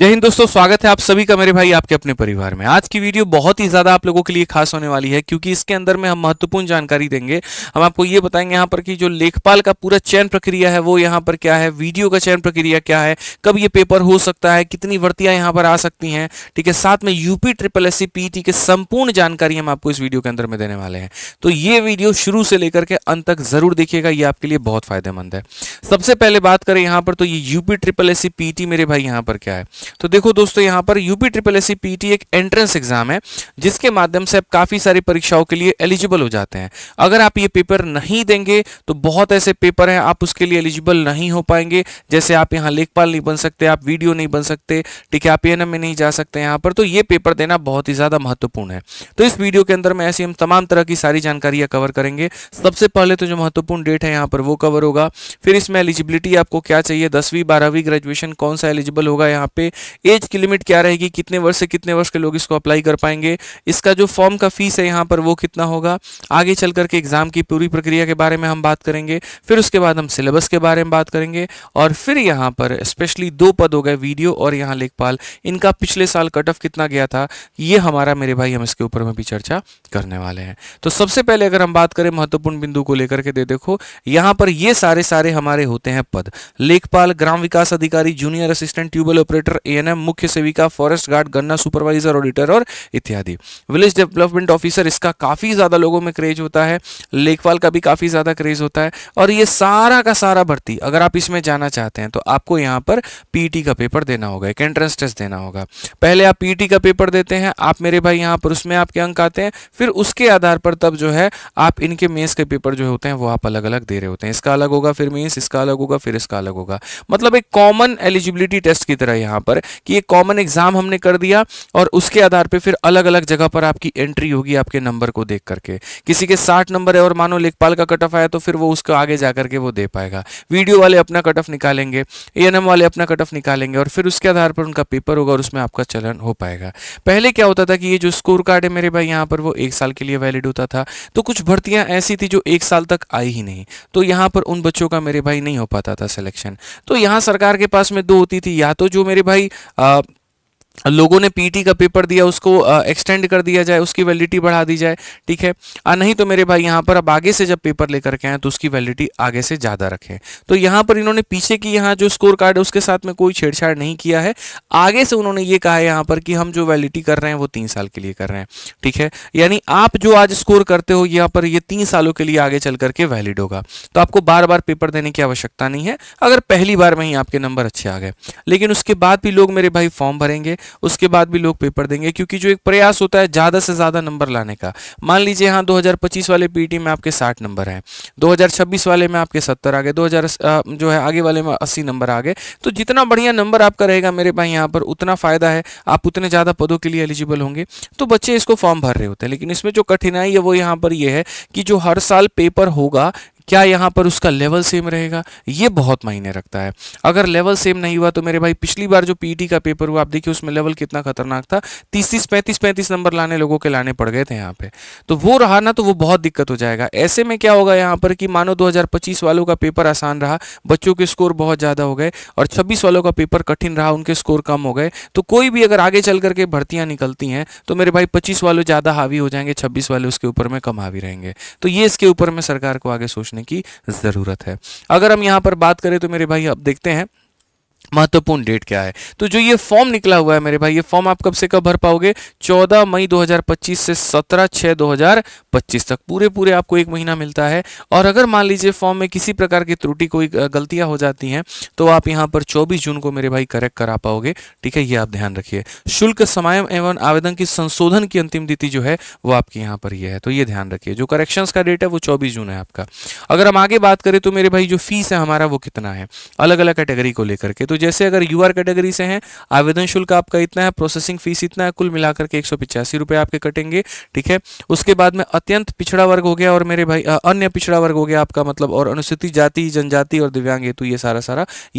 जय हिंद दोस्तों, स्वागत है आप सभी का मेरे भाई आपके अपने परिवार में। आज की वीडियो बहुत ही ज्यादा आप लोगों के लिए खास होने वाली है क्योंकि इसके अंदर में हम महत्वपूर्ण जानकारी देंगे। हम आपको ये बताएंगे यहाँ पर कि जो लेखपाल का पूरा चयन प्रक्रिया है वो यहाँ पर क्या है, वीडियो का चयन प्रक्रिया क्या है, कब ये पेपर हो सकता है, कितनी भर्तियां यहाँ पर आ सकती हैं, ठीक है। साथ में यूपी ट्रिपल एससी पीटी के संपूर्ण जानकारी हम आपको इस वीडियो के अंदर में देने वाले हैं। तो ये वीडियो शुरू से लेकर के अंत तक जरूर देखिएगा, ये आपके लिए बहुत फायदेमंद है। सबसे पहले बात करें यहाँ पर तो ये यूपी ट्रिपल एससी पीटी मेरे भाई यहाँ पर क्या है। तो देखो दोस्तों, यहाँ पर यूपी ट्रिपल एससी पीटी एक एंट्रेंस एग्जाम है जिसके माध्यम से आप काफी सारी परीक्षाओं के लिए एलिजिबल हो जाते हैं। अगर आप ये पेपर नहीं देंगे तो बहुत ऐसे पेपर हैं आप उसके लिए एलिजिबल नहीं हो पाएंगे। जैसे आप यहाँ लेखपाल नहीं बन सकते, आप वीडियो नहीं बन सकते, ठीक है, आप एएनएम में नहीं जा सकते यहाँ पर। तो ये पेपर देना बहुत ही ज्यादा महत्वपूर्ण है। तो इस वीडियो के अंदर में ऐसी हम तमाम तरह की सारी जानकारियां कवर करेंगे। सबसे पहले तो जो महत्वपूर्ण डेट है यहाँ पर वो कवर होगा। फिर इसमें एलिजिबिलिटी आपको क्या चाहिए, 10वीं 12वीं ग्रेजुएशन कौन सा एलिजिबल होगा, यहाँ पे एज की लिमिट क्या रहेगी, कितने वर्ष से कितने वर्ष के लोग इसको अप्लाई कर पाएंगे, इसका जो फॉर्म का फीस है यहाँ पर वो कितना होगा, आगे चल करके एग्जाम की पूरी प्रक्रिया के बारे में हम बात करेंगे। फिर उसके बाद हम सिलेबस के बारे में बात करेंगे और फिर यहाँ पर स्पेशली 2 पद हो गए, वीडियो और यहाँ लेखपाल, इनका पिछले साल कट ऑफ कितना गया था, ये हमारा मेरे भाई हम इसके ऊपर में भी चर्चा करने वाले हैं। तो सबसे पहले अगर हम बात करें महत्वपूर्ण बिंदु को लेकर के देखो यहाँ पर ये सारे हमारे होते हैं पद। लेखपाल, ग्राम विकास अधिकारी, junior assistant, tubewell operator, ANM, मुख्य सेविका, फॉरेस्ट गार्ड, गन्ना सुपरवाइजर, ऑडिटर और इत्यादि। विलेज डेवलपमेंट ऑफिसर, इसका काफी ज्यादा लोगों में क्रेज होता है। लेखपाल का भी काफी ज्यादा क्रेज होता है। और ये सारा का सारा भर्ती अगर आप इसमें जाना चाहते हैं तो आपको यहाँ पर पीटी का पेपर देना होगा, एक एंट्रेंस टेस्ट देना होगा। पहले आप पीटी का पेपर देते हैं आप मेरे भाई, यहाँ पर उसमें आपके अंक आते हैं। फिर उसके आधार पर तब जो है आप इनके मेंस के पेपर जो होते हैं वो आप अलग अलग दे रहे होते हैं। इसका अलग होगा, फिर मेंस, इसका अलग होगा, फिर इसका अलग होगा। मतलब एक कॉमन एलिजिबिलिटी टेस्ट की तरह यहाँ पर कि एक कॉमन एग्जाम हमने कर दिया और उसके आधार पे फिर अलग अलग जगह पर आपकी एंट्री होगी आपके नंबर को देख करके। किसी के 60 नंबर है और मानो लेखपाल का कट ऑफ आया तो फिर वो उसको आगे जाकर के वो दे पाएगा। वीडियो वाले अपना कट ऑफ निकालेंगे, एएनएम वाले अपना कट ऑफ निकालेंगे और फिर उसके आधार पर उनका पेपर होगा और उसमें आपका चलन हो पाएगा। पहले क्या होता था कि ये जो स्कोर कार्ड है मेरे भाई यहाँ पर वो 1 साल के लिए वैलिड होता था। तो कुछ भर्तियां ऐसी थी जो 1 साल तक आई ही नहीं, तो यहाँ पर उन बच्चों का मेरे भाई नहीं हो पाता था सिलेक्शन। तो यहाँ सरकार के पास में 2 होती थी, या तो जो मेरे भाई लोगों ने पीटी का पेपर दिया उसको एक्सटेंड कर दिया जाए, उसकी वैलिडिटी बढ़ा दी जाए, ठीक है। नहीं तो मेरे भाई यहाँ पर अब आगे से जब पेपर लेकर के आए तो उसकी वैलिडिटी आगे से ज़्यादा रखें। तो यहाँ पर इन्होंने पीछे की यहाँ जो स्कोर कार्ड है उसके साथ में कोई छेड़छाड़ नहीं किया है। आगे से उन्होंने ये कहा है यहाँ पर कि हम जो वैलिडिटी कर रहे हैं वो 3 साल के लिए कर रहे हैं, ठीक है। यानी आप जो आज स्कोर करते हो यहाँ पर ये 3 सालों के लिए आगे चल करके वैलिड होगा। तो आपको बार बार पेपर देने की आवश्यकता नहीं है अगर पहली बार में ही आपके नंबर अच्छे आ गए। लेकिन उसके बाद भी लोग मेरे भाई फॉर्म भरेंगे, उसके बाद भी लोग पेपर देंगे, क्योंकि जो एक प्रयास होता है ज्यादा से ज्यादा नंबर लाने का। मान लीजिए यहाँ 2025 वाले पीटी में आपके 60 नंबर हैं, 2026 वाले में आपके 70 आ गए, 2000 जो है आगे वाले में 80 नंबर आ गए। तो जितना बढ़िया नंबर आपका रहेगा मेरे भाई यहाँ पर उतना फायदा है, आप उतने ज्यादा पदों के लिए एलिजिबल होंगे। तो बच्चे इसको फॉर्म भर रहे होते हैं। लेकिन इसमें जो कठिनाई है वो यहाँ पर ये है कि जो हर साल पेपर होगा क्या यहाँ पर उसका लेवल सेम रहेगा, ये बहुत मायने रखता है। अगर लेवल सेम नहीं हुआ तो मेरे भाई पिछली बार जो पीटी का पेपर हुआ आप देखिए उसमें लेवल कितना खतरनाक था, 30 35 नंबर लाने लोगों के लाने पड़ गए थे यहाँ पे। तो वो रहा ना तो वो बहुत दिक्कत हो जाएगा। ऐसे में क्या होगा यहाँ पर कि मानो 2025 वालों का पेपर आसान रहा, बच्चों के स्कोर बहुत ज़्यादा हो गए, और 26 वालों का पेपर कठिन रहा, उनके स्कोर कम हो गए। तो कोई भी अगर आगे चल करके भर्तियाँ निकलती हैं तो मेरे भाई 25 वाले ज़्यादा हावी हो जाएंगे, 26 वाले उसके ऊपर में कम हावी रहेंगे। तो ये इसके ऊपर में सरकार को आगे सोचने की जरूरत है। अगर हम यहां पर बात करें तो मेरे भाई अब देखते हैं महत्वपूर्ण डेट क्या है। तो जो ये फॉर्म निकला हुआ है मेरे भाई, ये फॉर्म आप कब से कब भर पाओगे, 14 मई 2025 से 17/6/2025 तक पूरे आपको 1 महीना मिलता है। और अगर मान लीजिए फॉर्म में किसी प्रकार की त्रुटि, कोई गलतियां हो जाती हैं तो आप यहां पर 24 जून को मेरे भाई करेक्ट करा पाओगे, ठीक है। ये आप ध्यान रखिए। शुल्क समायन एवं आवेदन की संशोधन की अंतिम तिथि जो है वो आपकी यहाँ पर ये है, तो ये ध्यान रखिए। जो करेक्शंस का डेट है वो 24 जून है आपका। अगर हम आगे बात करें तो मेरे भाई जो फीस है हमारा वो कितना है अलग अलग कैटेगरी को लेकर के। तो जैसे अगर यूआर कैटेगरी से हैं, आवेदन शुल्क आपका इतना है, प्रोसेसिंग फीस इतना है, कुल मिलाकर के 185 रुपए आपके कटेंगे, ठीक है। उसके बाद में अत्यंत पिछड़ा वर्ग हो गया और मेरे भाई अन्य पिछड़ा वर्ग हो गया आपका, मतलब और अनुसूचित जाति, जनजाति और दिव्यांग हेतु ये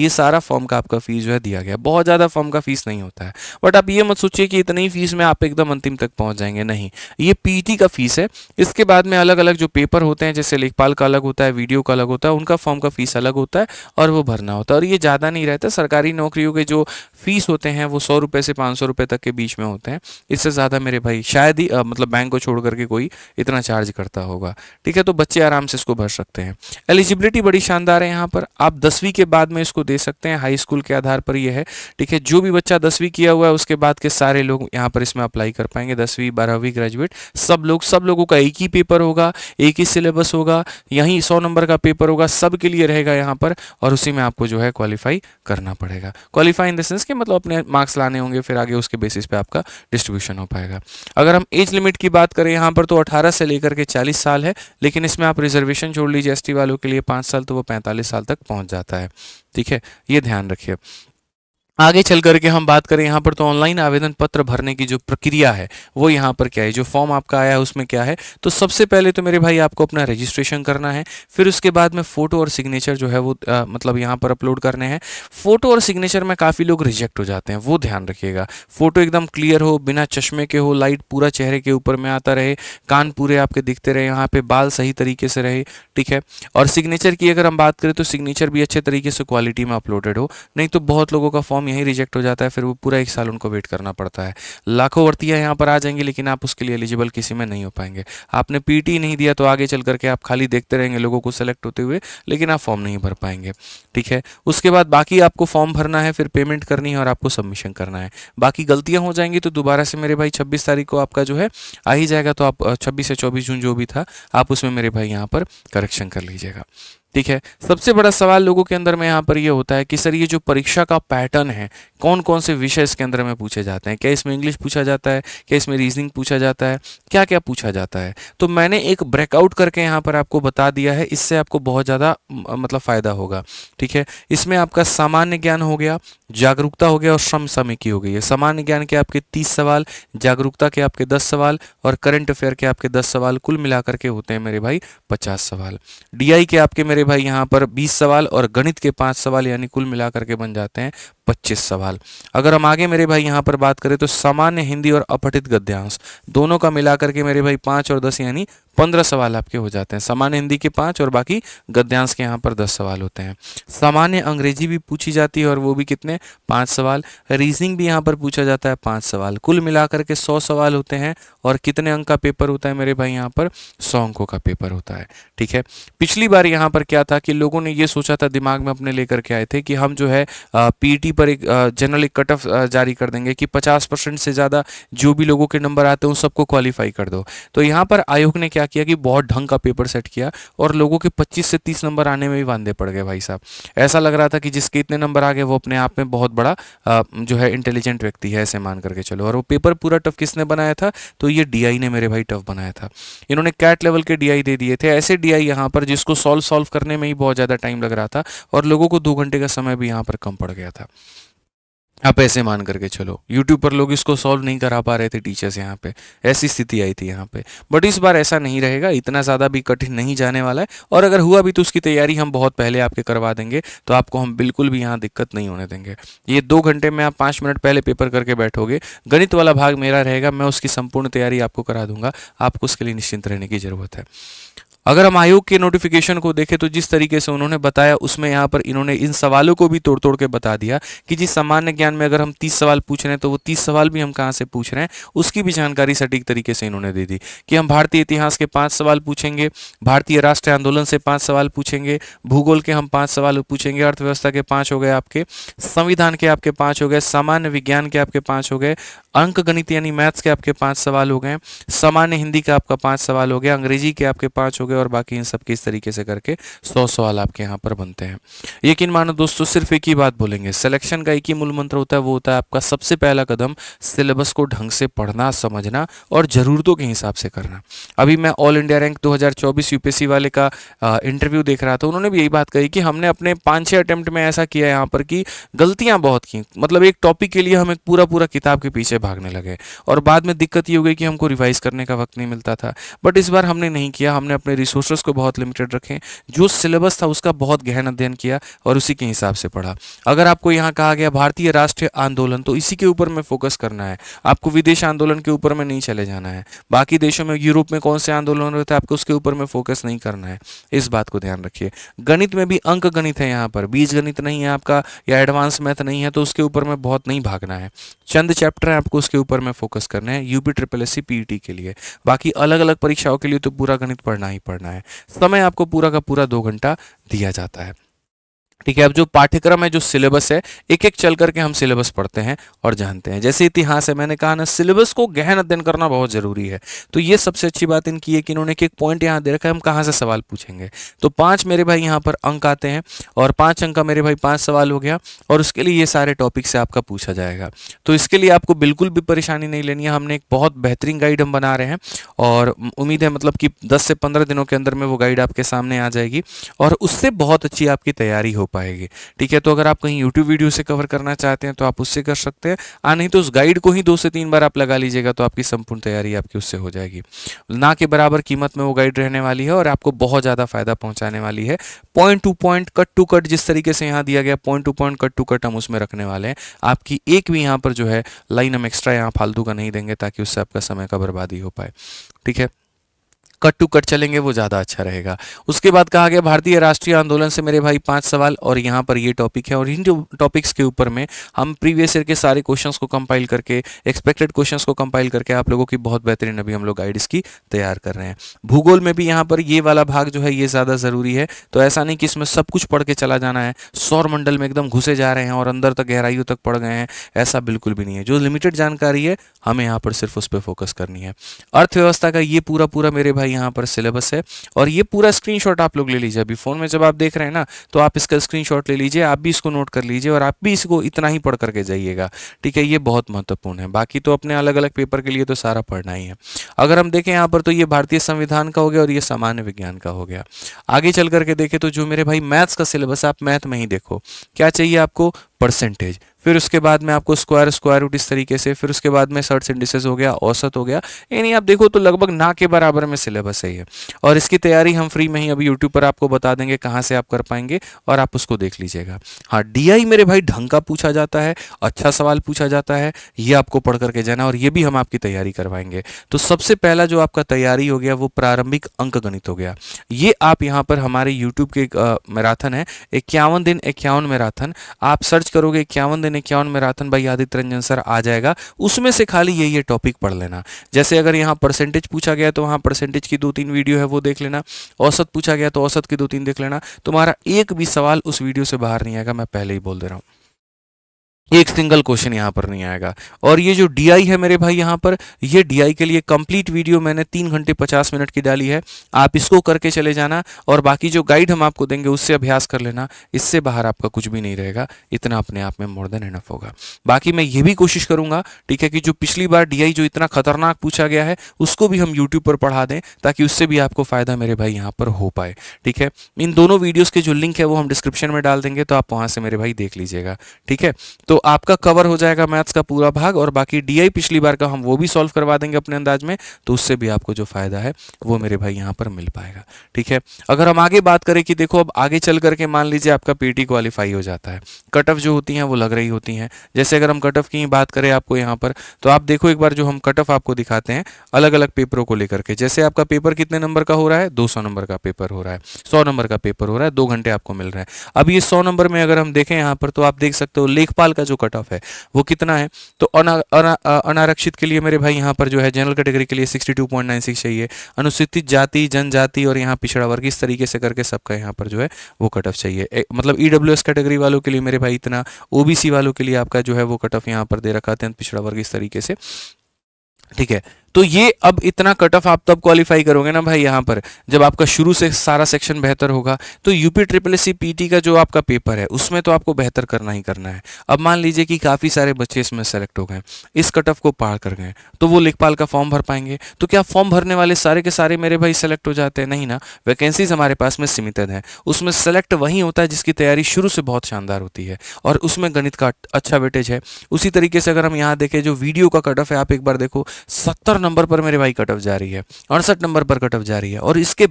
सारा फॉर्म का आपका फीस जो है दिया गया। बहुत ज्यादा फॉर्म का फीस नहीं होता है, बट आप ये मत सोचिए कि इतनी फीस में आप एकदम अंतिम तक पहुंच जाएंगे, नहीं। ये पीटी का फीस है। इसके बाद में अलग अलग जो पेपर होते हैं, जैसे लेखपाल का अलग होता है, वीडियो का अलग होता है, उनका फॉर्म का फीस अलग होता है और वो भरना होता है। और ये ज्यादा नहीं रहता, सरकार सरकारी नौकरियों के जो फीस होते हैं वो 100 रुपये से 500 रुपये तक के बीच में होते हैं। इससे ज़्यादा मेरे भाई शायद ही मतलब बैंक को छोड़ करके कोई इतना चार्ज करता होगा। ठीक है, तो बच्चे आराम से इसको भर सकते हैं। एलिजिबिलिटी बड़ी शानदार है यहाँ पर, आप 10वीं के बाद में इसको दे सकते हैं, हाई स्कूल के आधार पर ये है। ठीक है, जो भी बच्चा 10वीं किया हुआ है उसके बाद के सारे लोग यहाँ पर इसमें अप्लाई कर पाएंगे। 10वीं 12वीं ग्रेजुएट सब लोगों का एक ही पेपर होगा, एक ही सिलेबस होगा, यहीं 100 नंबर का पेपर होगा, सबके लिए रहेगा यहाँ पर, और उसी में आपको जो है क्वालिफाई करना पड़ेगा। क्वालिफाई इन द सेंस कि मतलब अपने मार्क्स लाने होंगे, फिर आगे उसके बेसिस पे आपका डिस्ट्रीब्यूशन हो पाएगा। अगर हम एज लिमिट की बात करें यहाँ पर तो 18 से लेकर के 40 साल है, लेकिन इसमें आप रिजर्वेशन जोड़ लीजिए एसटी वालों के लिए 5 साल, तो वो 45 साल तक पहुंच जाता है। ठीक है, ये ध्यान रखिए। आगे चल करके हम बात करें यहाँ पर तो ऑनलाइन आवेदन पत्र भरने की जो प्रक्रिया है वो यहाँ पर क्या है, जो फॉर्म आपका आया है उसमें क्या है। तो सबसे पहले तो मेरे भाई आपको अपना रजिस्ट्रेशन करना है, फिर उसके बाद में फ़ोटो और सिग्नेचर जो है वो मतलब यहाँ पर अपलोड करने हैं। फ़ोटो और सिग्नेचर में काफ़ी लोग रिजेक्ट हो जाते हैं, वो ध्यान रखिएगा। फ़ोटो एकदम क्लियर हो, बिना चश्मे के हो, लाइट पूरा चेहरे के ऊपर में आता रहे, कान पूरे आपके दिखते रहे, यहाँ पे बाल सही तरीके से रहे। ठीक है, और सिग्नेचर की अगर हम बात करें तो सिग्नेचर भी अच्छे तरीके से क्वालिटी में अपलोडेड हो, नहीं तो बहुत लोगों का फॉर्म यहीं रिजेक्ट हो जाता है, फिर वो पूरा 1 साल उनको वेट करना पड़ता है। लाखों भर्तियां यहाँ पर आ जाएंगी, लेकिन आप उसके लिए एलिजिबल किसी में नहीं हो पाएंगे। आपने पीटी नहीं दिया तो आगे चल करके आप खाली देखते रहेंगे लोगों को सेलेक्ट होते हुए, लेकिन आप फॉर्म नहीं भर पाएंगे। ठीक है, उसके बाद बाकी आपको फॉर्म भरना है, फिर पेमेंट करनी है और आपको सबमिशन करना है। बाकी गलतियां हो जाएंगी तो दोबारा से मेरे भाई 26 तारीख को आपका जो है आ ही जाएगा, तो आप 26 से 24 जून जो भी था आप उसमें मेरे भाई यहाँ पर करेक्शन कर लीजिएगा। ठीक है, सबसे बड़ा सवाल लोगों के अंदर में यहाँ पर ये होता है कि सर ये जो परीक्षा का पैटर्न है, कौन कौन से विषय इसके अंदर में पूछे जाते हैं, क्या इसमें इंग्लिश पूछा जाता है, क्या इसमें रीजनिंग पूछा जाता है, क्या क्या पूछा जाता है। तो मैंने एक ब्रेकआउट करके यहाँ पर आपको बता दिया है, इससे आपको बहुत ज़्यादा मतलब फ़ायदा होगा। ठीक है, इसमें आपका सामान्य ज्ञान हो गया, जागरूकता हो गया और श्रम सामयिकी हो गई है। सामान्य ज्ञान के आपके 30 सवाल, जागरूकता के आपके 10 सवाल और करंट अफेयर के आपके 10 सवाल, कुल मिलाकर के होते हैं मेरे भाई 50 सवाल। डीआई के आपके मेरे भाई यहाँ पर 20 सवाल और गणित के 5 सवाल, यानी कुल मिलाकर के बन जाते हैं 25 सवाल। अगर हम आगे मेरे भाई यहाँ पर बात करें तो सामान्य हिंदी और अपठित गद्यांश दोनों का मिलाकर के मेरे भाई 5 और 10 यानी 15 सवाल आपके हो जाते हैं। सामान्य हिंदी के 5 और बाकी गद्यांश के यहाँ पर 10 सवाल होते हैं। सामान्य अंग्रेजी भी पूछी जाती है और वो भी कितने, 5 सवाल। रीजनिंग भी यहाँ पर पूछा जाता है 5 सवाल। कुल मिलाकर के 100 सवाल होते हैं। और कितने अंक का पेपर होता है मेरे भाई यहाँ पर, 100 अंकों का पेपर होता है। ठीक है, पिछली बार यहाँ पर क्या था कि लोगों ने ये सोचा था, दिमाग में अपने लेकर के आए थे कि हम जो है पीटी पर एक जनरल एक कट ऑफ जारी कर देंगे कि 50% से ज़्यादा जो भी लोगों के नंबर आते हैं उन सबको क्वालिफाई कर दो। तो यहाँ पर आयोग ने क्या किया कि बहुत ढंग का पेपर सेट किया और लोगों के 25 से 30 नंबर आने में भी वांदे पड़ गए भाई साहब। ऐसा लग रहा था कि जिसके इतने नंबर आ गए वो अपने आप में बहुत बड़ा जो है इंटेलिजेंट व्यक्ति है, ऐसे मान करके चलो। और वो पेपर पूरा टफ किसने बनाया था, तो ये डीआई ने मेरे भाई टफ बनाया था। इन्होंने कैट लेवल के डीआई दे दिए थे, ऐसे डीआई यहाँ पर जिसको सॉल्व करने में ही बहुत ज़्यादा टाइम लग रहा था और लोगों को 2 घंटे का समय भी यहाँ पर कम पड़ गया था। आप ऐसे मान करके चलो, यूट्यूब पर लोग इसको सॉल्व नहीं करा पा रहे थे टीचर्स, यहाँ पे ऐसी स्थिति आई थी यहाँ पे। बट इस बार ऐसा नहीं रहेगा, इतना ज़्यादा भी कठिन नहीं जाने वाला है। और अगर हुआ भी तो उसकी तैयारी हम बहुत पहले आपके करवा देंगे, तो आपको हम बिल्कुल भी यहाँ दिक्कत नहीं होने देंगे। ये 2 घंटे में आप 5 मिनट पहले पेपर करके बैठोगे, गणित वाला भाग मेरा रहेगा, मैं उसकी संपूर्ण तैयारी आपको करा दूंगा। आपको उसके लिए निश्चिंत रहने की ज़रूरत है। अगर हम आयोग के नोटिफिकेशन को देखें तो जिस तरीके से उन्होंने बताया उसमें यहाँ पर इन्होंने इन सवालों को भी तोड़ तोड़ के बता दिया कि जी सामान्य ज्ञान में अगर हम 30 सवाल पूछ रहे हैं तो वो 30 सवाल भी हम कहाँ से पूछ रहे हैं, उसकी भी जानकारी सटीक तरीके से इन्होंने दे दी कि हम भारतीय इतिहास के 5 सवाल पूछेंगे, भारतीय राष्ट्रीय आंदोलन से 5 सवाल पूछेंगे, भूगोल के हम 5 सवाल पूछेंगे, अर्थव्यवस्था के 5 हो गए आपके, संविधान के आपके 5 हो गए, सामान्य विज्ञान के आपके 5 हो गए, अंक गणित यानी मैथ्स के आपके 5 सवाल हो गए, सामान्य हिंदी का आपका 5 सवाल हो गया, अंग्रेजी के आपके 5 हो गए और बाकी इन सब के इस तरीके से करके 100 सवाल आपके यहाँ पर बनते हैं। यकीन मानो दोस्तों, सिर्फ एक ही बात बोलेंगे, सिलेक्शन का एक ही मूल मंत्र होता है, वो होता है आपका सबसे पहला कदम सिलेबस को ढंग से पढ़ना, समझना और ज़रूरतों के हिसाब से करना। अभी मैं ऑल इंडिया रैंक 2024 यूपीएससी वाले का इंटरव्यू देख रहा था, उन्होंने भी यही बात कही कि हमने अपने 5-6 अटेम्प्ट में ऐसा किया यहाँ पर कि गलतियाँ बहुत की, मतलब एक टॉपिक के लिए हम एक पूरा किताब के पीछे भागने लगे और बाद में दिक्कत ये हो गई कि हमको रिवाइज करने का वक्त नहीं मिलता था। बट इस बार हमने नहीं किया, हमने अपने रिसोर्सेज को बहुत लिमिटेड रखें, जो सिलेबस था उसका बहुत गहन अध्ययन किया और उसी के हिसाब से पढ़ा। अगर आपको यहाँ कहा गया भारतीय राष्ट्रीय आंदोलन, तो इसी के ऊपर में फोकस करना है, आपको विदेश आंदोलन के ऊपर में नहीं चले जाना है। बाकी देशों में, यूरोप में कौन से आंदोलन होते हैं आपको उसके ऊपर में फोकस नहीं करना है, इस बात को ध्यान रखिए। गणित में भी अंक गणित है, यहाँ पर बीज गणित नहीं है आपका या एडवांस मैथ नहीं है, तो उसके ऊपर में बहुत नहीं भागना है। चंद चैप्टर है आपको उसके ऊपर में फोकस करना है UP triple S C PET के लिए। बाकी अलग अलग परीक्षाओं के लिए तो पूरा गणित पढ़ना ही पढ़ना है। समय आपको पूरा का पूरा 2 घंटा दिया जाता है। ठीक है, अब जो पाठ्यक्रम है, जो सिलेबस है, एक एक चल करके हम सिलेबस पढ़ते हैं और जानते हैं। जैसे इतिहास है, मैंने कहा ना सिलेबस को गहन अध्ययन करना बहुत जरूरी है। तो ये सबसे अच्छी बात इनकी है कि इन्होंने एक पॉइंट यहाँ दे रखा है, हम कहाँ से सवाल पूछेंगे। तो 5 मेरे भाई यहाँ पर अंक आते हैं और 5 अंक का मेरे भाई 5 सवाल हो गया और उसके लिए ये सारे टॉपिक से आपका पूछा जाएगा। तो इसके लिए आपको बिल्कुल भी परेशानी नहीं लेनी है। हमने एक बहुत बेहतरीन गाइड हम बना रहे हैं और उम्मीद है मतलब कि 10 से 15 दिनों के अंदर में वो गाइड आपके सामने आ जाएगी और उससे बहुत अच्छी आपकी तैयारी हो पाएगी। ठीक है, तो अगर आप कहीं YouTube वीडियो से कवर करना चाहते हैं तो आप उससे कर सकते हैं, नहीं तो उस गाइड को ही 2 से 3 बार आप लगा लीजिएगा तो आपकी संपूर्ण तैयारी आपकी उससे हो जाएगी। ना के बराबर कीमत में वो गाइड रहने वाली है और आपको बहुत ज़्यादा फायदा पहुंचाने वाली है। Point to point, cut to cut, जिस तरीके से यहाँ दिया गया point to point, cut to cut हम उसमें रखने वाले हैं। आपकी एक भी यहाँ पर जो है लाइन हम एक्स्ट्रा यहाँ फालतू का नहीं देंगे ताकि उससे आपका समय का बर्बादी हो पाए। ठीक है, कट टू कट चलेंगे वो ज़्यादा अच्छा रहेगा। उसके बाद कहा गया भारतीय राष्ट्रीय आंदोलन से मेरे भाई 5 सवाल और यहाँ पर ये टॉपिक है और इन जो टॉपिक्स के ऊपर में हम प्रीवियस ईयर के सारे क्वेश्चंस को कंपाइल करके, एक्सपेक्टेड क्वेश्चंस को कंपाइल करके आप लोगों की बहुत बेहतरीन अभी हम लोग गाइड इसकी तैयार कर रहे हैं। भूगोल में भी यहाँ पर ये वाला भाग जो है ये ज़्यादा ज़रूरी है। तो ऐसा नहीं कि इसमें सब कुछ पढ़ के चला जाना है, सौर मंडल में एकदम घुसे जा रहे हैं और अंदर तक गहराइयों तक पढ़ गए हैं, ऐसा बिल्कुल भी नहीं है। जो लिमिटेड जानकारी है हमें यहाँ पर सिर्फ उस पर फोकस करनी है। अर्थव्यवस्था का ये पूरा मेरे भाई यहाँ पर सिलेबस है और ये पूरा स्क्रीनशॉट आप लोग ले लीजिए। अभी फोन में जब आप देख रहे हैं ना तो आप इसका स्क्रीनशॉट ले लीजिए, आप भी इसको नोट कर लीजिए और आप भी इसको इतना ही पढ़ करके जाइएगा। ठीक है, ये बहुत महत्वपूर्ण है। बाकी तो अपने अलग अलग पेपर के लिए तो सारा पढ़ना ही है। अगर हम देखें यहाँ पर तो ये भारतीय संविधान का हो गया और ये सामान्य विज्ञान का हो गया। आगे चल करके देखें तो जो मेरे भाई मैथ्स का सिलेबस, आप मैथ में ही देखो क्या चाहिए आपको, परसेंटेज, फिर उसके बाद में आपको स्क्वायर रूट इस तरीके से, फिर उसके बाद में सर्ट्स इंडिसेस हो गया, औसत हो गया। यानी आप देखो तो लगभग ना के बराबर में सिलेबस है ये और इसकी तैयारी हम फ्री में ही अभी यूट्यूब पर आपको बता देंगे कहाँ से आप कर पाएंगे और आप उसको देख लीजिएगा। हाँ, डीआई मेरे भाई ढंग का पूछा जाता है, अच्छा सवाल पूछा जाता है, ये आपको पढ़ करके जाना और ये भी हम आपकी तैयारी करवाएंगे। तो सबसे पहला जो आपका तैयारी हो गया वो प्रारंभिक अंक गणित हो गया। ये आप यहाँ पर हमारे यूट्यूब के मैराथन है 51 दिन 51 मैराथन, आप सर्च करोगे 51 दिन 51 मैराथन भाई आदित्य रंजन सर आ जाएगा। उसमें से खाली ये टॉपिक पढ़ लेना। जैसे अगर यहाँ परसेंटेज पूछा गया तो वहाँ परसेंटेज की 2-3 वीडियो है वो देख लेना, औसत पूछा गया तो औसत की 2-3 देख लेना। तुम्हारा एक भी सवाल उस वीडियो से बाहर नहीं आएगा, मैं पहले ही बोल दे रहा हूँ, एक सिंगल क्वेश्चन यहाँ पर नहीं आएगा। और ये जो डीआई है मेरे भाई यहाँ पर, ये डीआई के लिए कंप्लीट वीडियो मैंने 3 घंटे 50 मिनट की डाली है, आप इसको करके चले जाना और बाकी जो गाइड हम आपको देंगे उससे अभ्यास कर लेना। इससे बाहर आपका कुछ भी नहीं रहेगा, इतना अपने आप में मोर देन इनफ होगा। बाकी मैं ये भी कोशिश करूंगा, ठीक है, कि जो पिछली बार डीआई जो इतना खतरनाक पूछा गया है उसको भी हम यूट्यूब पर पढ़ा दें ताकि उससे भी आपको फायदा मेरे भाई यहाँ पर हो पाए। ठीक है, इन दोनों वीडियोज़ के जो लिंक है वो हम डिस्क्रिप्शन में डाल देंगे, तो आप वहाँ से मेरे भाई देख लीजिएगा। ठीक है, तो आपका कवर हो जाएगा मैथ्स का पूरा भाग और बाकी डीआई पिछली बार का हम वो भी सॉल्व करवा देंगे अपने अंदाज में, तो उससे भी आपको जो फायदा है वो मेरे भाई यहाँ पर मिल पाएगा। ठीक है, अगर हम आगे बात करें कि देखो अब आगे चल करके मान लीजिए आपका पीटी क्वालिफाई हो जाता है, कट ऑफ जो होती हैं वो लग रही होती हैं। जैसे अगर हम कट ऑफ की बात करें आपको यहाँ पर, तो आप देखो एक बार जो हम कट ऑफ आपको दिखाते हैं अलग अलग पेपरों को लेकर के। जैसे आपका पेपर कितने नंबर का हो रहा है, 200 नंबर का पेपर हो रहा है, 100 नंबर का पेपर हो रहा है, 2 घंटे आपको मिल रहा है। अब ये 100 नंबर में अगर हम देखें यहाँ पर तो आप देख सकते हो लेखपाल का जो कट ऑफ है वो कितना है। तो अनारक्षित के लिए मेरे भाई यहाँ पर जो है जनरल कैटेगरी के लिए 62.96 चाहिए, अनुसूचित जाति जनजाति और यहाँ पिछड़ा वर्ग, इस तरीके से करके सबका यहाँ पर जो है वो कट ऑफ चाहिए। मतलब ईडब्ल्यूएस कैटेगरी वालों के लिए मेरे भाई इतना, ओबीसी वालों के लिए आपका जो है वो कट ऑफ यहाँ पर दे रखा है पिछड़ा वर्ग इस तरीके से। ठीक है, तो ये अब इतना कट ऑफ आप तब क्वालिफाई करोगे ना भाई यहाँ पर जब आपका शुरू से सारा सेक्शन बेहतर होगा। तो यूपी ट्रिपल एससी पीटी का जो आपका पेपर है उसमें तो आपको बेहतर करना ही करना है। अब मान लीजिए कि काफ़ी सारे बच्चे इसमें सेलेक्ट हो गए, इस कट ऑफ को पार कर गए, तो वो लेखपाल का फॉर्म भर पाएंगे। तो क्या फॉर्म भरने वाले सारे के सारे मेरे भाई सेलेक्ट हो जाते हैं? नहीं ना, वैकेंसीज हमारे पास में सीमित है। उसमें सेलेक्ट वही होता है जिसकी तैयारी शुरू से बहुत शानदार होती है और उसमें गणित का अच्छा वेटेज है। उसी तरीके से अगर हम यहाँ देखें जो वीडियो का कट ऑफ है, आप एक बार देखो 70 नंबर पर मेरे भाई कट ऑफ जा रही है, 68 नंबर पर कट ऑफ जा रही है, और उसके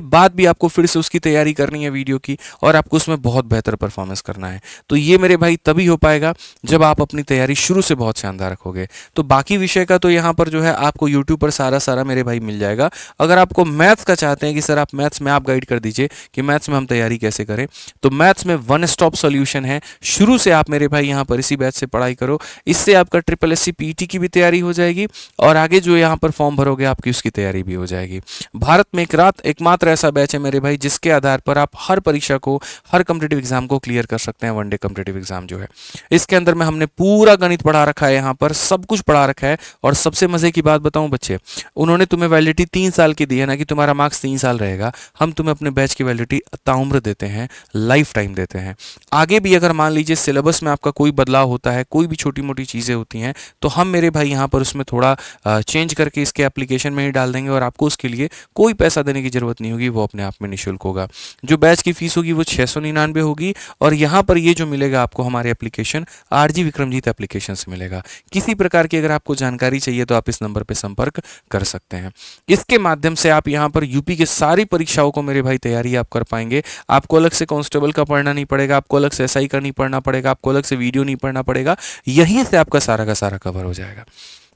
बाद भी आपको फिर से उसकी तैयारी करनी है वीडियो की, और आपको उसमें बहुत बेहतर परफॉर्मेंस करना है। तो ये मेरे भाई तभी हो पाएगा जब आप अपनी तैयारी शुरू से बहुत शानदार रखोगे। तो बाकी विषय का तो यहाँ पर जो है आपको यूट्यूब पर सारा मेरे भाई मिल जाएगा। अगर आपको मैथ्स का चाहते हैं कि सर आप मैथ्स में आप गाइड कर दीजिए कि मैथ्स में हम तैयारी कैसे करें, तो मैथ्स में वन स्टॉप सॉल्यूशन है। शुरू से आप मेरे भाई यहाँ पर इसी बैच से पढ़ाई करो, इससे आपका SSSC PET की भी तैयारी हो जाएगी, और आगे जो यहाँ पर फॉर्म भरोगे आपकी उसकी तैयारी भी हो जाएगी। भारत में एकमात्र ऐसा बैच है मेरे भाई जिसके आधार पर आप हर परीक्षा को, हर कॉम्पिटिटिव एग्जाम को क्लियर कर सकते हैं। वनडे कॉम्पिटिटिव एग्जाम जो है, इसके अंदर में हमने पूरा गणित पढ़ा रखा है, यहाँ पर सब कुछ पढ़ा रखा है। और सबसे मजे की बात बताऊं बच्चे, उन्होंने तुम्हें वैलिडिटी 3 साल की दी है ना, कि तुम्हारा मार्क्स 3 साल रहेगा। हम तुम्हें अपने बैच की वैलिडिटी ताउम्र देते हैं, लाइफ टाइम देते हैं। आगे भी अगर मान लीजिए सिलेबस में आपका कोई बदलाव होता है, कोई भी छोटी मोटी चीज़ें होती हैं, तो हम मेरे भाई यहाँ पर उसमें थोड़ा चेंज करके इसके एप्लीकेशन में ही डाल देंगे, और आपको उसके लिए कोई पैसा देने की जरूरत नहीं होगी, वो अपने आप में निःशुल्क होगा। जो बैच की फीस होगी वो 699 होगी, और यहाँ पर ये जो मिलेगा आपको हमारे एप्लीकेशन RG विक्रमजीत एप्लीकेशन से मिलेगा। किसी प्रकार की अगर आपको जानकारी चाहिए तो आप इस नंबर पर संपर्क कर सकते हैं। इसके माध्यम से आप यहाँ पर यूपी के सारी परीक्षाओं को मेरे भाई तैयारी आप कर पाएंगे। आपको अलग से कांस्टेबल का पढ़ना नहीं पड़ेगा, आपको अलग से SI का नहीं पढ़ना पड़ेगा, आपको अलग से वीडियो नहीं पढ़ना पड़ेगा, यहीं से आपका सारा का सारा कवर हो जाएगा।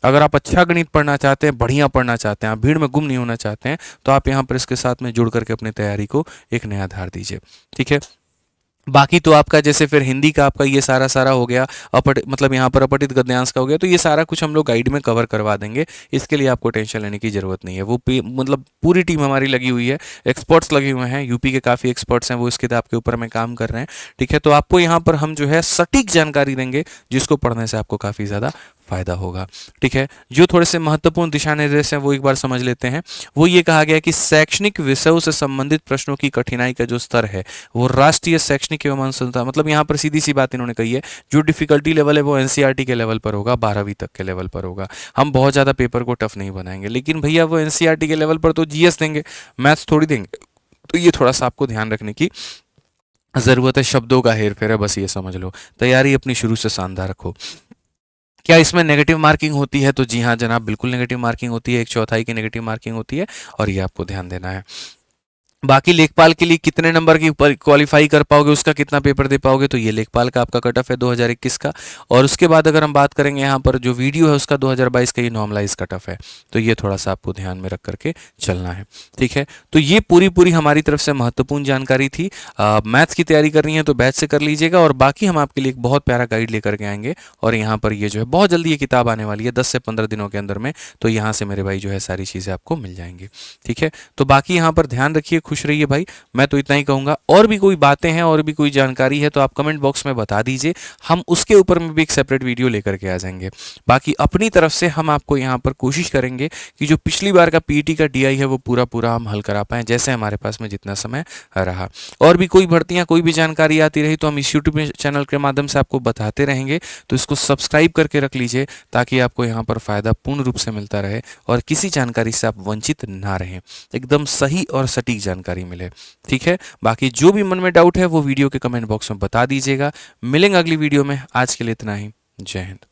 अगर आप अच्छा गणित पढ़ना चाहते हैं, बढ़िया पढ़ना चाहते हैं, आप भीड़ में गुम नहीं होना चाहते हैं, तो आप यहाँ पर इसके साथ में जुड़ करके अपनी तैयारी को एक नया आधार दीजिए। ठीक है, बाकी तो आपका जैसे फिर हिंदी का आपका ये सारा हो गया, मतलब यहाँ पर अपठित गद्यांश का हो गया, तो ये सारा कुछ हम लोग गाइड में कवर करवा देंगे। इसके लिए आपको टेंशन लेने की जरूरत नहीं है। वो मतलब पूरी टीम हमारी लगी हुई है, एक्सपर्ट्स लगे हुए हैं, यूपी के काफ़ी एक्सपर्ट्स हैं, वो इस किताब के ऊपर में काम कर रहे हैं। ठीक है, तो आपको यहाँ पर हम जो है सटीक जानकारी देंगे, जिसको पढ़ने से आपको काफ़ी ज़्यादा फायदा होगा। ठीक है, जो थोड़े से महत्वपूर्ण दिशा निर्देश हैं वो एक बार समझ लेते हैं। वो ये कहा गया कि शैक्षणिक विषयों से संबंधित प्रश्नों की कठिनाई का जो स्तर है वो राष्ट्रीय शैक्षणिक एवं अनुसंधान, मतलब यहाँ पर सीधी सी बात इन्होंने कही है, जो डिफिकल्टी लेवल है वो NCERT के लेवल पर होगा, 12वीं तक के लेवल पर होगा। हम बहुत ज़्यादा पेपर को टफ नहीं बनाएंगे, लेकिन भैया वो NCERT के लेवल पर तो GS देंगे, मैथ्स थोड़ी देंगे। तो ये थोड़ा सा आपको ध्यान रखने की ज़रूरत है। शब्दों का हेर फेर है, बस ये समझ लो। तैयारी अपनी शुरू से शानदार रखो। क्या इसमें नेगेटिव मार्किंग होती है? तो जी हाँ जनाब, बिल्कुल नेगेटिव मार्किंग होती है, 1/4 की नेगेटिव मार्किंग होती है, और ये आपको ध्यान देना है। बाकी लेखपाल के लिए कितने नंबर की क्वालिफाई कर पाओगे, उसका कितना पेपर दे पाओगे, तो ये लेखपाल का आपका कट ऑफ है 2021 का। और उसके बाद अगर हम बात करेंगे यहाँ पर जो वीडियो है उसका 2022 का ये नॉर्मलाइज कट ऑफ है। तो ये थोड़ा सा आपको ध्यान में रख करके चलना है। ठीक है, तो ये पूरी हमारी तरफ से महत्वपूर्ण जानकारी थी। मैथ्स की तैयारी करनी है तो बैच से कर लीजिएगा, और बाकी हम आपके लिए एक बहुत प्यारा गाइड लेकर के आएंगे, और यहाँ पर ये जो है बहुत जल्दी ये किताब आने वाली है, 10 से 15 दिनों के अंदर में। तो यहाँ से मेरे भाई जो है सारी चीज़ें आपको मिल जाएंगी। ठीक है, तो बाकी यहाँ पर ध्यान रखिए, खुश रहिए भाई। मैं तो इतना ही कहूंगा। और भी कोई बातें हैं और भी कोई जानकारी है तो आप कमेंट बॉक्स में बता दीजिए, हम उसके ऊपर में भी एक सेपरेट वीडियो लेकर के आ जाएंगे। बाकी अपनी तरफ से हम आपको यहाँ पर कोशिश करेंगे कि जो पिछली बार का PET का DI है वो पूरा हम हल करा पाएं, जैसे हमारे पास में जितना समय रहा। और भी कोई भर्तियां, कोई भी जानकारी आती रही तो हम इस यूट्यूब चैनल के माध्यम से आपको बताते रहेंगे। तो इसको सब्सक्राइब करके रख लीजिए, ताकि आपको यहाँ पर फायदा पूर्ण रूप से मिलता रहे और किसी जानकारी से आप वंचित ना रहें, एकदम सही और सटीक जानकारी मिले। ठीक है, बाकी जो भी मन में डाउट है वो वीडियो के कमेंट बॉक्स में बता दीजिएगा। मिलेंगे अगली वीडियो में, आज के लिए इतना ही। जय हिंद।